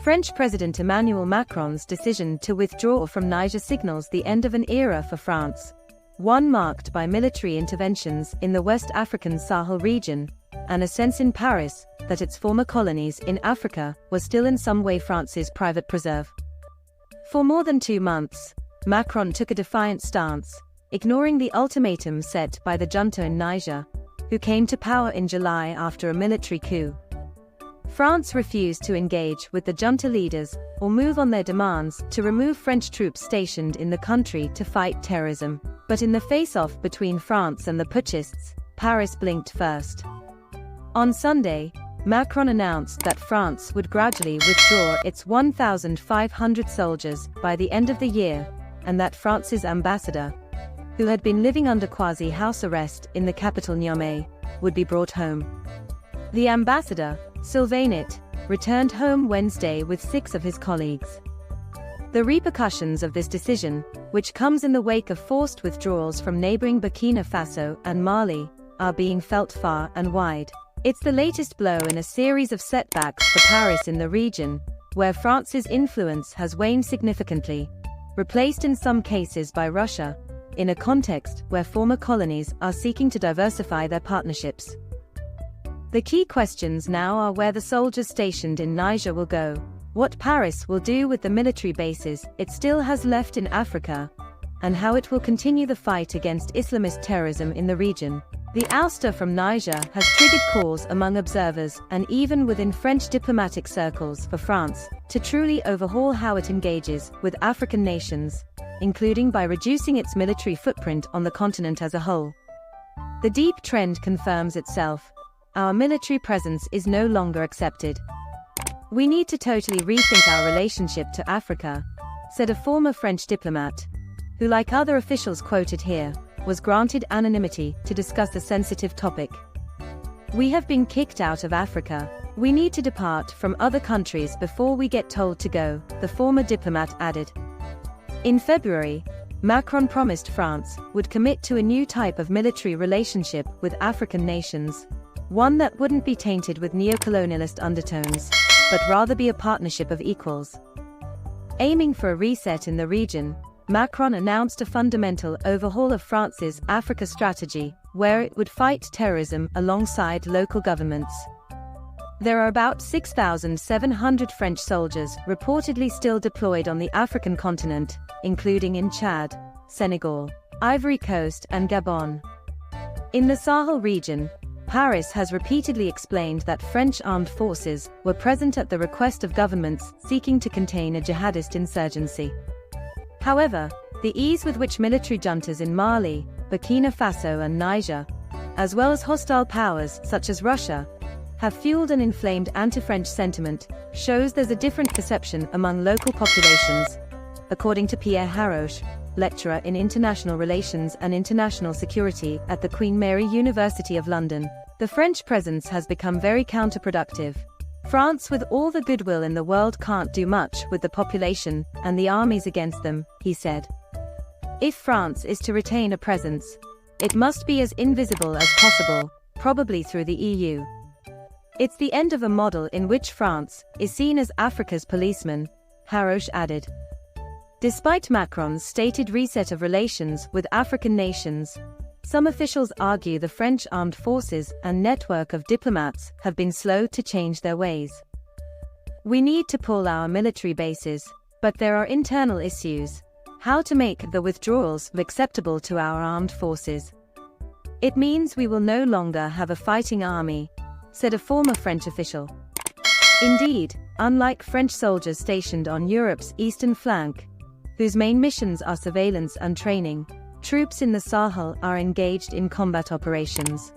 French President Emmanuel Macron's decision to withdraw from Niger signals the end of an era for France, one marked by military interventions in the West African Sahel region, and a sense in Paris that its former colonies in Africa were still in some way France's private preserve. For more than 2 months, Macron took a defiant stance, ignoring the ultimatum set by the junta in Niger, who came to power in July after a military coup. France refused to engage with the junta leaders or move on their demands to remove French troops stationed in the country to fight terrorism. But in the face-off between France and the putschists, Paris blinked first. On Sunday, Macron announced that France would gradually withdraw its 1,500 soldiers by the end of the year, and that France's ambassador, who had been living under quasi-house arrest in the capital Niamey, would be brought home. The ambassador, Sylvainit, returned home Wednesday with 6 of his colleagues. The repercussions of this decision, which comes in the wake of forced withdrawals from neighboring Burkina Faso and Mali, are being felt far and wide. It's the latest blow in a series of setbacks for Paris in the region, where France's influence has waned significantly, replaced in some cases by Russia, in a context where former colonies are seeking to diversify their partnerships. The key questions now are where the soldiers stationed in Niger will go, what Paris will do with the military bases it still has left in Africa, and how it will continue the fight against Islamist terrorism in the region. The ouster from Niger has triggered calls among observers and even within French diplomatic circles for France to truly overhaul how it engages with African nations, including by reducing its military footprint on the continent as a whole. The deep trend confirms itself. Our military presence is no longer accepted. We need to totally rethink our relationship to Africa, said a former French diplomat, who, like other officials quoted here, was granted anonymity to discuss the sensitive topic. We have been kicked out of Africa. We need to depart from other countries before we get told to go, the former diplomat added. In February, Macron promised France would commit to a new type of military relationship with African nations, one that wouldn't be tainted with neo-colonialist undertones, but rather be a partnership of equals. Aiming for a reset in the region, Macron announced a fundamental overhaul of France's Africa strategy, where it would fight terrorism alongside local governments. There are about 6,700 French soldiers reportedly still deployed on the African continent, including in Chad, Senegal, Ivory Coast and Gabon. In the Sahel region, Paris has repeatedly explained that French armed forces were present at the request of governments seeking to contain a jihadist insurgency. However, the ease with which military juntas in Mali, Burkina Faso and Niger, as well as hostile powers such as Russia, have fueled an inflamed anti-French sentiment, shows there's a different perception among local populations, according to Pierre Haroche, lecturer in international relations and international security at the Queen Mary University of London. The French presence has become very counterproductive. France, with all the goodwill in the world, can't do much with the population and the armies against them, he said. If France is to retain a presence, it must be as invisible as possible, probably through the EU. It's the end of a model in which France is seen as Africa's policeman, Haroche added. Despite Macron's stated reset of relations with African nations, some officials argue the French armed forces and network of diplomats have been slow to change their ways. We need to pull our military bases, but there are internal issues. How to make the withdrawals acceptable to our armed forces. It means we will no longer have a fighting army, said a former French official. Indeed, unlike French soldiers stationed on Europe's eastern flank, whose main missions are surveillance and training, troops in the Sahel are engaged in combat operations.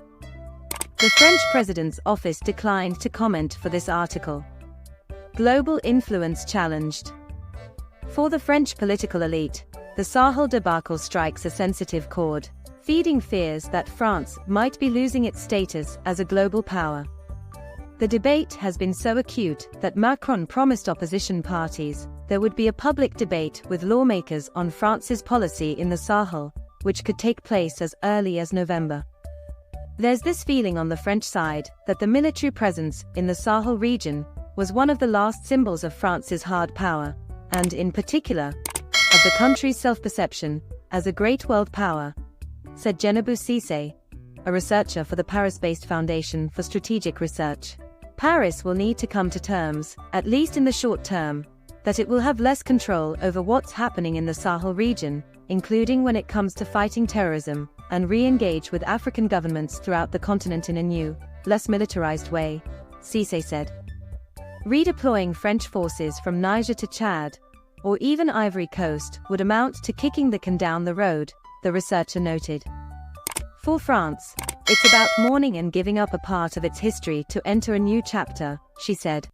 The French president's office declined to comment for this article. Global influence challenged. For the French political elite, the Sahel debacle strikes a sensitive chord, feeding fears that France might be losing its status as a global power. The debate has been so acute that Macron promised opposition parties there would be a public debate with lawmakers on France's policy in the Sahel, which could take place as early as November. There's this feeling on the French side that the military presence in the Sahel region was one of the last symbols of France's hard power, and, in particular, of the country's self-perception as a great world power, said Djenabou Cissé, a researcher for the Paris-based Foundation for Strategic Research. Paris will need to come to terms, at least in the short term, that it will have less control over what's happening in the Sahel region, including when it comes to fighting terrorism, and re-engage with African governments throughout the continent in a new, less militarized way, Cissé said. Redeploying French forces from Niger to Chad, or even Ivory Coast, would amount to kicking the can down the road, the researcher noted. For France, it's about mourning and giving up a part of its history to enter a new chapter, she said.